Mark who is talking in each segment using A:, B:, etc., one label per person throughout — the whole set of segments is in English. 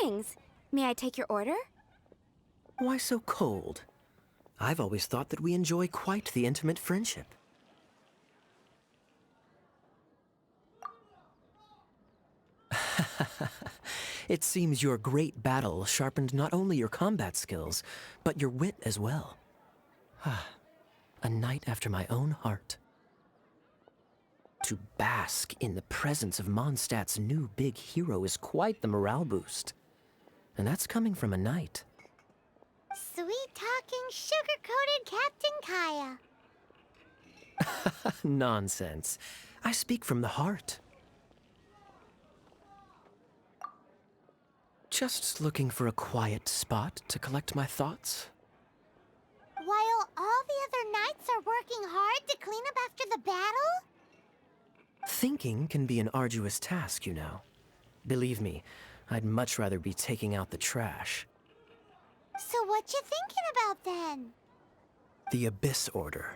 A: Greetings. May I take your order?
B: Why so cold? I've always thought that we enjoy quite the intimate friendship. It seems your great battle sharpened not only your combat skills, but your wit as well. A knight after my own heart. To bask in the presence of Mondstadt's new big hero is quite the morale boost. And that's coming from a knight.
C: Sweet-talking, sugar-coated Captain Kaya.
B: Nonsense. I speak from the heart. Just looking for a quiet spot to collect my thoughts.
C: While all the other knights are working hard to clean up after the battle?
B: Thinking can be an arduous task, you know. Believe me, I'd much rather be taking out the trash.
C: So what you thinking about then?
B: The Abyss Order.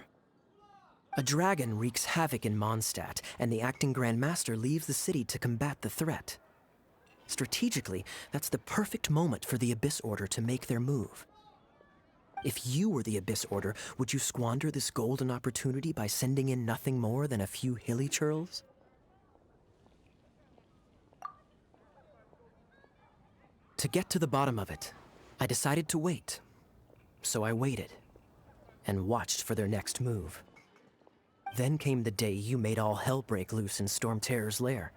B: A dragon wreaks havoc in Mondstadt, and the acting Grand Master leaves the city to combat the threat. Strategically, that's the perfect moment for the Abyss Order to make their move. If you were the Abyss Order, would you squander this golden opportunity by sending in nothing more than a few hilly churls? To get to the bottom of it, I decided to wait. So I waited, and watched for their next move. Then came the day you made all hell break loose in Storm Terror's lair,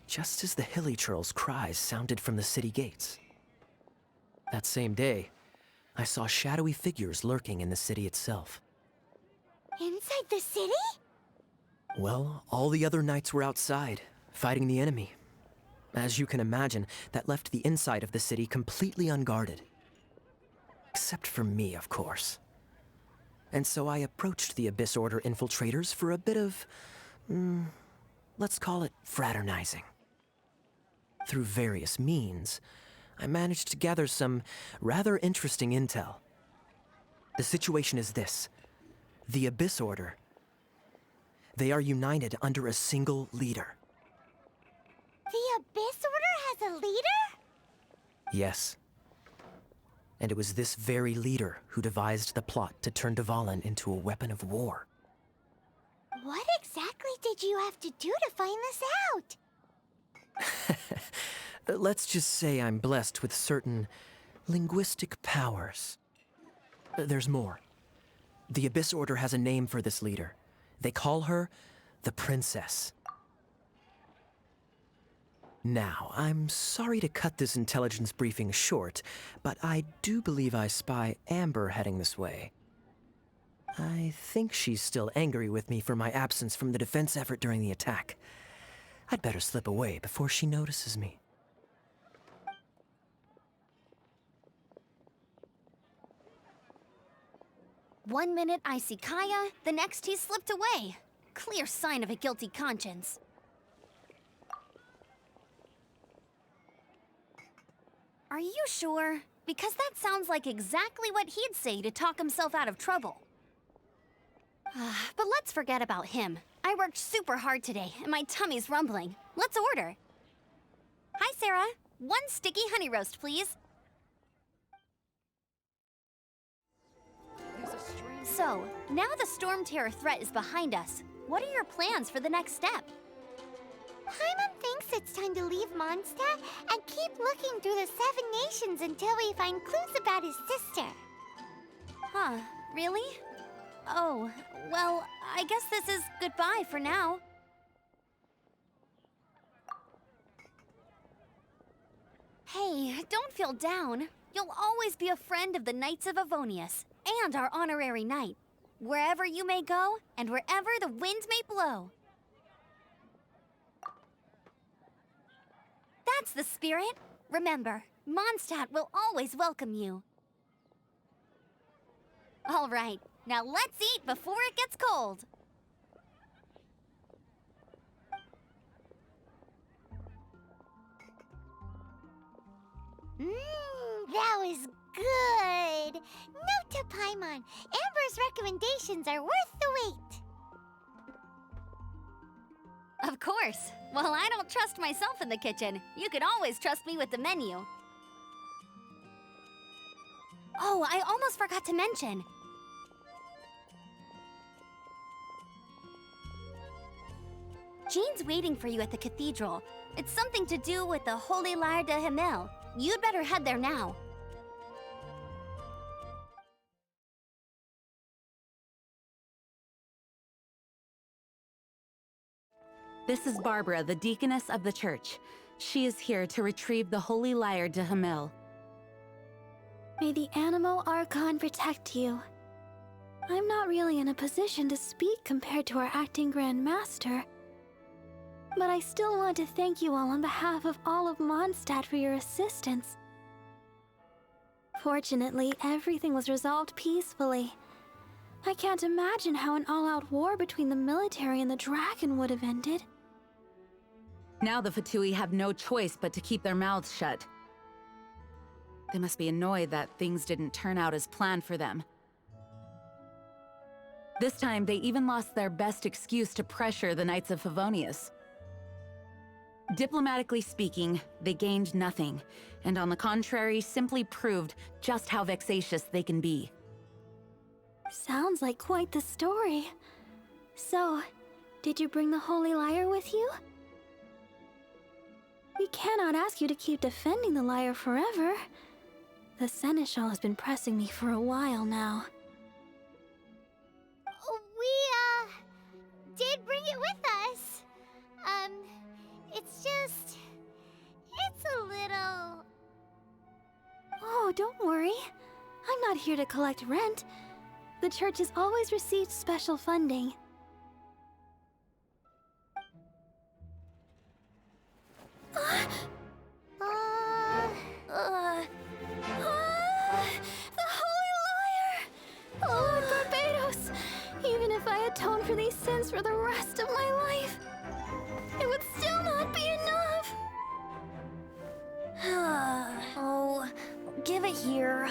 B: just as the hilly churls' cries sounded from the city gates. That same day, I saw shadowy figures lurking in the city itself.
C: Inside the city?
B: Well, all the other knights were outside, fighting the enemy. As you can imagine, that left the inside of the city completely unguarded. Except for me, of course. And so I approached the Abyss Order infiltrators for a bit of, let's call it fraternizing. Through various means, I managed to gather some rather interesting intel. The situation is this. The Abyss Order. They are united under a single leader.
C: The Abyss Order has a leader?
B: Yes. And it was this very leader who devised the plot to turn Dvalin into a weapon of war.
C: What exactly did you have to do to find this out?
B: Let's just say I'm blessed with certain linguistic powers. There's more. The Abyss Order has a name for this leader. They call her the Princess. Now, I'm sorry to cut this intelligence briefing short, but I do believe I spy Amber heading this way. I think she's still angry with me for my absence from the defense effort during the attack. I'd better slip away before she notices me.
A: One minute I see Kaya, the next he's slipped away. Clear sign of a guilty conscience. Are you sure? Because that sounds like exactly what he'd say to talk himself out of trouble. But let's forget about him. I worked super hard today, and my tummy's rumbling. Let's order. Hi, Sarah. 1 sticky honey roast, please. So, now the Storm Terror threat is behind us. What are your plans for the next step?
C: Paimon thinks it's time to leave Mondstadt and keep looking through the 7 nations until we find clues about his sister.
A: Huh, really? Oh, well, I guess this is goodbye for now. Hey, don't feel down. You'll always be a friend of the Knights of Avonius, and our honorary knight. Wherever you may go, and wherever the wind may blow. That's the spirit. Remember, Mondstadt will always welcome you. All right, now let's eat before it gets cold.
C: That was good. Note to Paimon, Amber's recommendations are worth the wait.
A: Of course. Well, I don't trust myself in the kitchen. You can always trust me with the menu. Oh, I almost forgot to mention. Jean's waiting for you at the cathedral. It's something to do with the Holy Lyre de Himmel. You'd better head there now.
D: This is Barbara, the deaconess of the church. She is here to retrieve the Holy Lyre de Himmel.
C: May the Animo Archon protect you. I'm not really in a position to speak compared to our acting Grand Master, but I still want to thank you all on behalf of all of Mondstadt for your assistance. Fortunately, everything was resolved peacefully. I can't imagine how an all-out war between the military and the dragon would have ended.
D: Now the Fatui have no choice but to keep their mouths shut. They must be annoyed that things didn't turn out as planned for them. This time, they even lost their best excuse to pressure the Knights of Favonius. Diplomatically speaking, they gained nothing, and on the contrary, simply proved just how vexatious they can be.
C: Sounds like quite the story. So, did you bring the Holy Lyre with you? We cannot ask you to keep defending the lyre forever. The Seneschal has been pressing me for a while now. We, did bring it with us. It's a little... Oh, don't worry. I'm not here to collect rent. The church has always received special funding. The Holy Lyre! Lord Barbados! Even if I atone for these sins for the rest of my life, it would still not be enough!
A: Oh, give it here.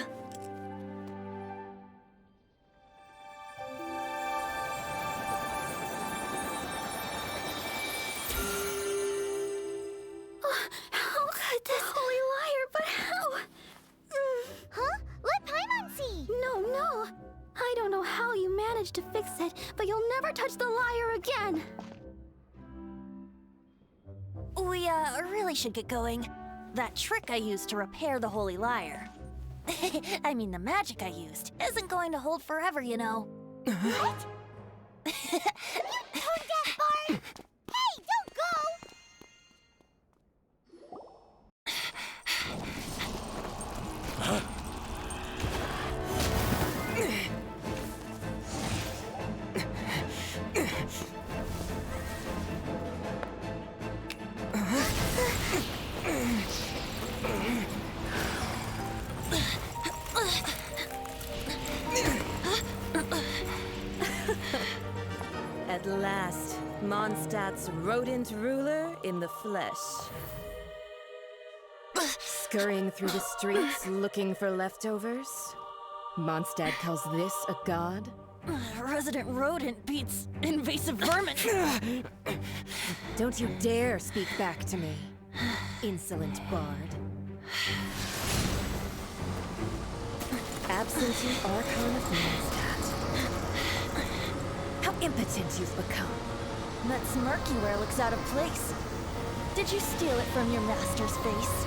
C: How could this Holy Lyre, but how? Huh? Let Paimon see! No. I don't know how you managed to fix it, but you'll never touch the lyre again!
A: We, really should get going. That trick I used to repair the Holy Lyre. I mean, the magic I used isn't going to hold forever, you know.
C: What? You tone-deaf bard! Hey, don't go!
E: At last, Mondstadt's rodent ruler in the flesh. Scurrying through the streets looking for leftovers? Mondstadt calls this a god?
A: Resident rodent beats invasive vermin.
E: Don't you dare speak back to me, insolent bard. Absentee Archon of Mondstadt. How impotent you've become.
A: That smirk you wear looks out of place. Did you steal it from your master's face?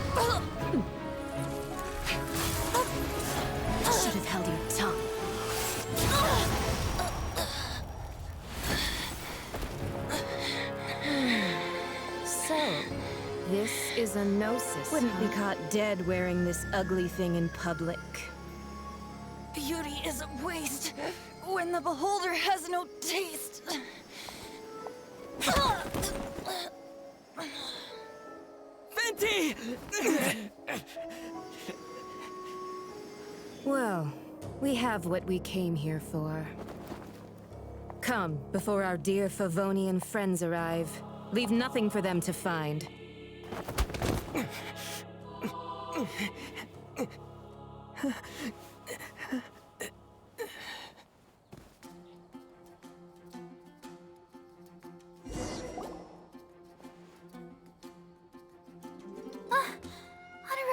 E: You should have held your tongue. So, this is a gnosis. Wouldn't be caught dead wearing this ugly thing in public.
A: Beauty is a waste when the beholder has no taste.
B: Venti!
E: Well, we have what we came here for. Come, before our dear Favonian friends arrive. Leave nothing for them to find.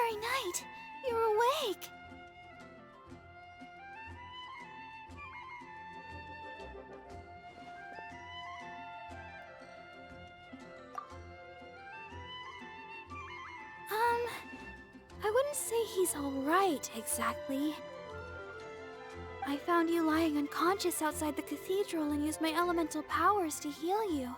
C: very night. You're awake. I wouldn't say he's alright, exactly. I found you lying unconscious outside the cathedral and used my elemental powers to heal you.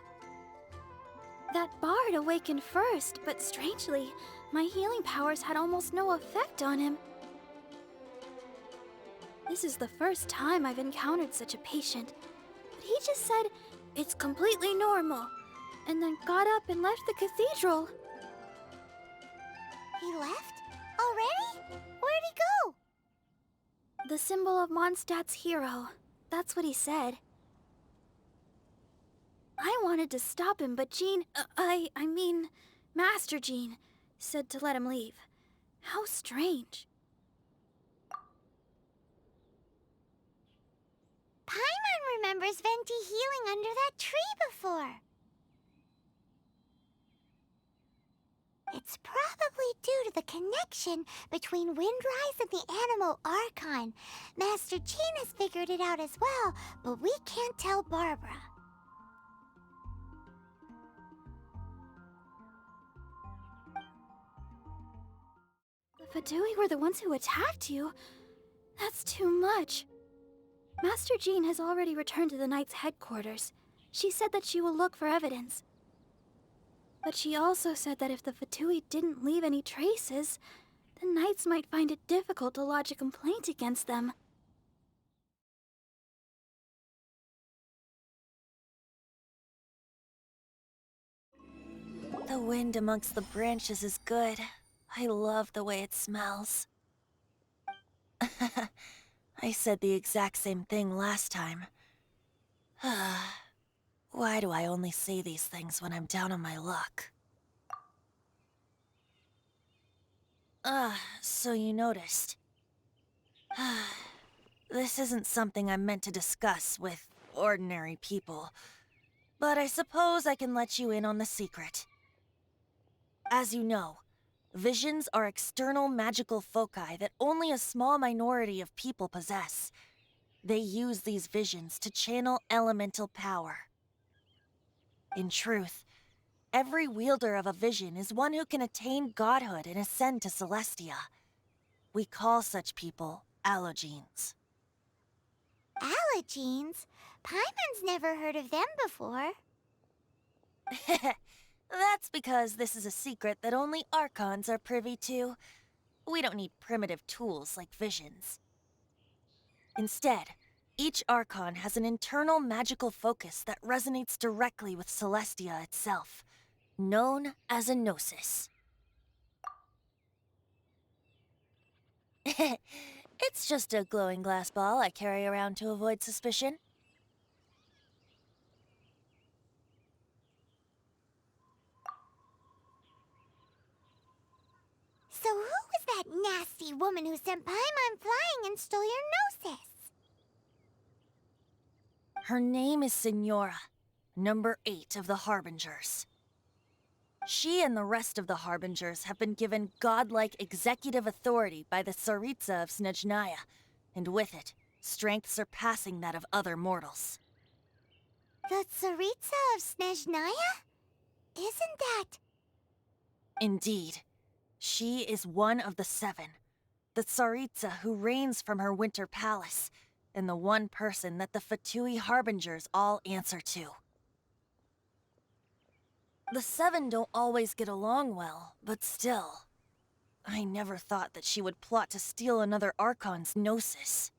C: That bard awakened first, but strangely, my healing powers had almost no effect on him. This is the first time I've encountered such a patient, but he just said, "It's completely normal," and then got up and left the cathedral.
A: He left? Already? Where'd he go?
C: The symbol of Mondstadt's hero. That's what he said. I wanted to stop him, but Jean, I mean, Master Jean, said to let him leave. How strange.
A: Paimon remembers Venti healing under that tree before. It's probably due to the connection between Windrise and the Animal Archon. Master Jean has figured it out as well, but we can't tell Barbara.
C: The Fatui were the ones who attacked you? That's too much. Master Jean has already returned to the Knight's headquarters. She said that she will look for evidence. But she also said that if the Fatui didn't leave any traces, the Knights might find it difficult to lodge a complaint against them.
F: The wind amongst the branches is good. I love the way it smells. I said the exact same thing last time. Why do I only say these things when I'm down on my luck? So you noticed. This isn't something I'm meant to discuss with ordinary people, but I suppose I can let you in on the secret. As you know, visions are external magical foci that only a small minority of people possess. They use these visions to channel elemental power. In truth, every wielder of a vision is one who can attain godhood and ascend to Celestia. We call such people allogenes.
A: Allogenes? Paimon's never heard of them before.
F: That's because this is a secret that only Archons are privy to. We don't need primitive tools like visions. Instead, each Archon has an internal magical focus that resonates directly with Celestia itself, known as a gnosis. It's just a glowing glass ball I carry around to avoid suspicion.
A: So who was that nasty woman who sent Paimon flying and stole your gnosis?
F: Her name is Signora, number 8 of the Harbingers. She and the rest of the Harbingers have been given godlike executive authority by the Tsaritsa of Snezhnaya, and with it, strength surpassing that of other mortals.
A: The Tsaritsa of Snezhnaya? Isn't that...
F: Indeed. She is one of the 7, the Tsaritsa who reigns from her winter palace, and the one person that the Fatui Harbingers all answer to. The 7 don't always get along well, but still. I never thought that she would plot to steal another Archon's gnosis.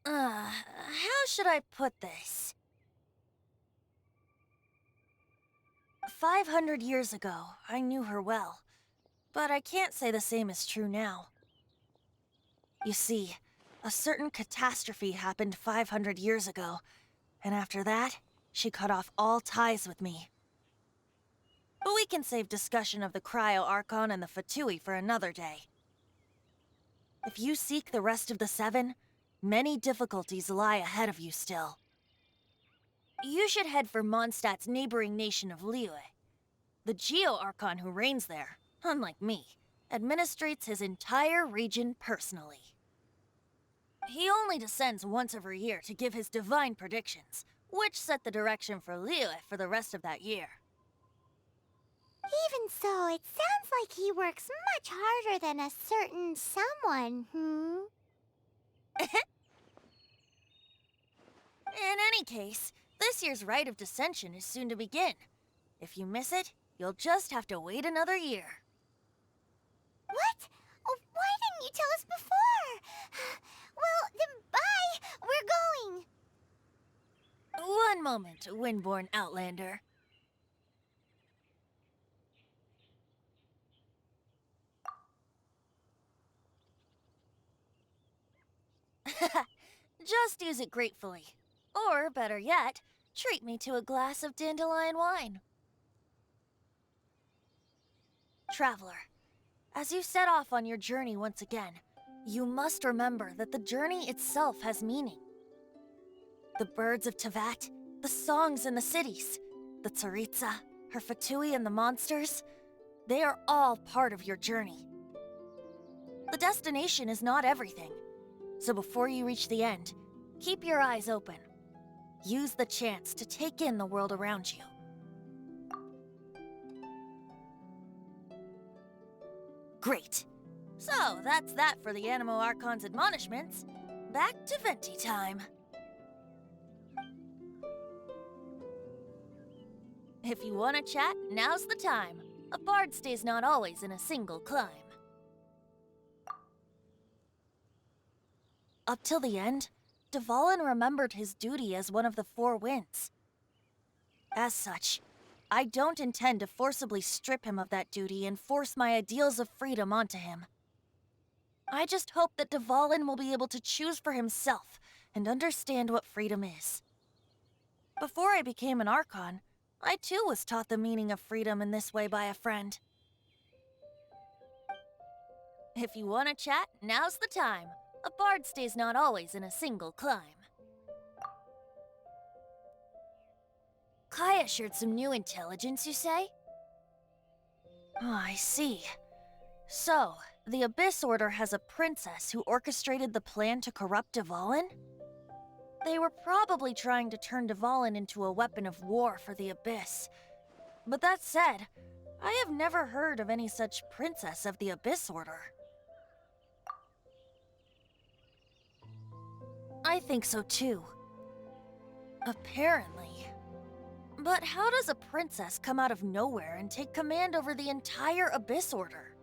F: How should I put this? 500 years ago, I knew her well, but I can't say the same is true now. You see, a certain catastrophe happened 500 years ago, and after that, she cut off all ties with me. But we can save discussion of the Cryo-Archon and the Fatui for another day. If you seek the rest of the 7, many difficulties lie ahead of you still. You should head for Mondstadt's neighboring nation of Liyue. The Geo-Archon who reigns there, unlike me, administrates his entire region personally. He only descends once every year to give his divine predictions, which set the direction for Liyue for the rest of that year.
G: Even so, it sounds like he works much harder than a certain someone,
F: In any case, this year's Rite of Descension is soon to begin. If you miss it, you'll just have to wait another year.
G: What? Oh, why didn't you tell us before? Well, then bye! We're going!
F: One moment, Windborn Outlander. Just use it gratefully. Or, better yet, treat me to a glass of dandelion wine. Traveler, as you set off on your journey once again, you must remember that the journey itself has meaning. The birds of Tevat, the songs in the cities, the Tsaritsa, her Fatui and the monsters, they are all part of your journey. The destination is not everything, so before you reach the end, keep your eyes open. Use the chance to take in the world around you. Great. So, that's that for the Animo Archon's admonishments. Back to Venti time. If you want to chat, now's the time. A bard stays not always in a single climb. Up till the end, Dvalin remembered his duty as one of the Four Winds. As such, I don't intend to forcibly strip him of that duty and force my ideals of freedom onto him. I just hope that Dvalin will be able to choose for himself and understand what freedom is. Before I became an Archon, I too was taught the meaning of freedom in this way by a friend. If you want to chat, now's the time. A bard stays not always in a single climb. Kaya shared some new intelligence, you say? Oh, I see. So, the Abyss Order has a princess who orchestrated the plan to corrupt Dvalin? They were probably trying to turn Dvalin into a weapon of war for the Abyss. But that said, I have never heard of any such princess of the Abyss Order. I think so too. Apparently. But how does a princess come out of nowhere and take command over the entire Abyss Order?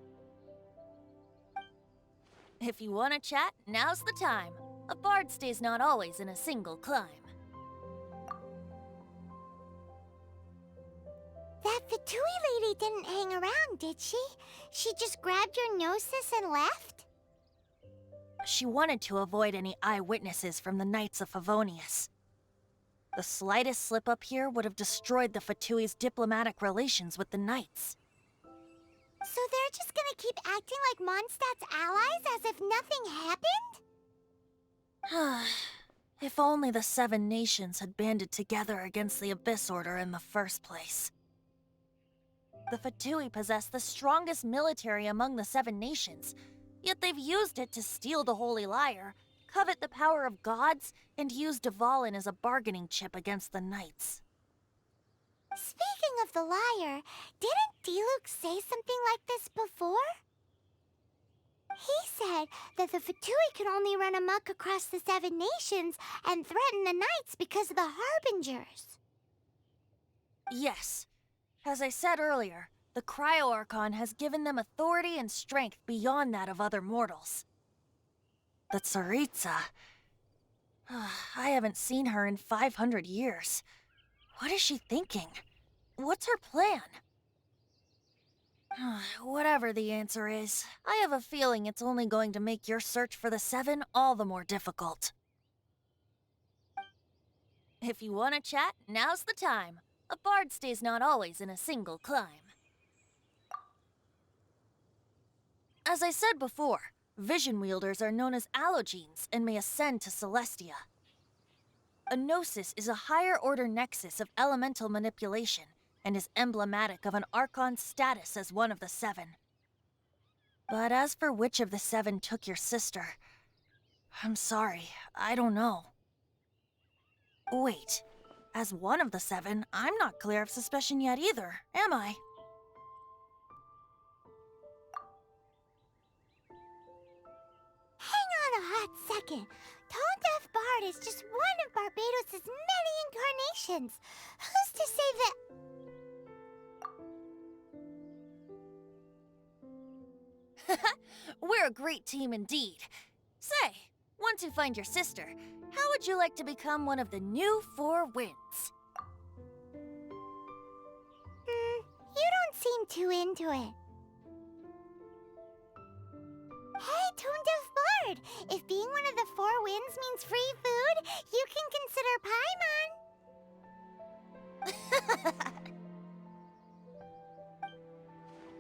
F: If you want to chat, now's the time. A bard stays not always in a single climb.
G: That Fatui lady didn't hang around, did she? She just grabbed your gnosis and left?
F: She wanted to avoid any eyewitnesses from the Knights of Favonius. The slightest slip-up here would have destroyed the Fatui's diplomatic relations with the Knights.
G: So they're just gonna keep acting like Mondstadt's allies as if nothing happened?
F: If only the Seven Nations had banded together against the Abyss Order in the first place. The Fatui possess the strongest military among the Seven Nations, yet they've used it to steal the Holy Lyre, covet the power of gods, and use Dvalin as a bargaining chip against the Knights.
G: Speaking of the lyre, didn't Diluc say something like this before? He said that the Fatui could only run amok across the Seven Nations and threaten the Knights because of the Harbingers.
F: Yes. As I said earlier, the Cryo-Archon has given them authority and strength beyond that of other mortals. The Tsaritsa... I haven't seen her in 500 years. What is she thinking? What's her plan? Whatever the answer is, I have a feeling it's only going to make your search for the Seven all the more difficult. If you want to chat, now's the time. A bard stays not always in a single climb. As I said before, Vision Wielders are known as Allogenes and may ascend to Celestia. A gnosis is a higher-order nexus of elemental manipulation and is emblematic of an Archon's status as one of the seven. But as for which of the seven took your sister, I'm sorry, I don't know. Wait, as one of the seven, I'm not clear of suspicion yet either, am I?
G: Hang on a hot second. Tone Deaf Bard is just one of Barbados' many incarnations. Who's to say that...
F: We're a great team indeed. Say, once you find your sister, how would you like to become one of the new Four Winds?
G: You don't seem too into it. Hey, Tone Deaf Bard! If being one of the Four Winds means free food, you can consider Paimon.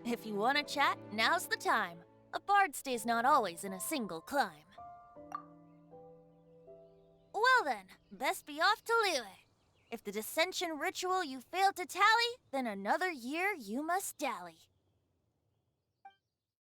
F: If you want to chat, now's the time. A bard stays not always in a single climb. Well then, best be off to Liyue. If the dissension ritual you failed to tally, then another year you must dally.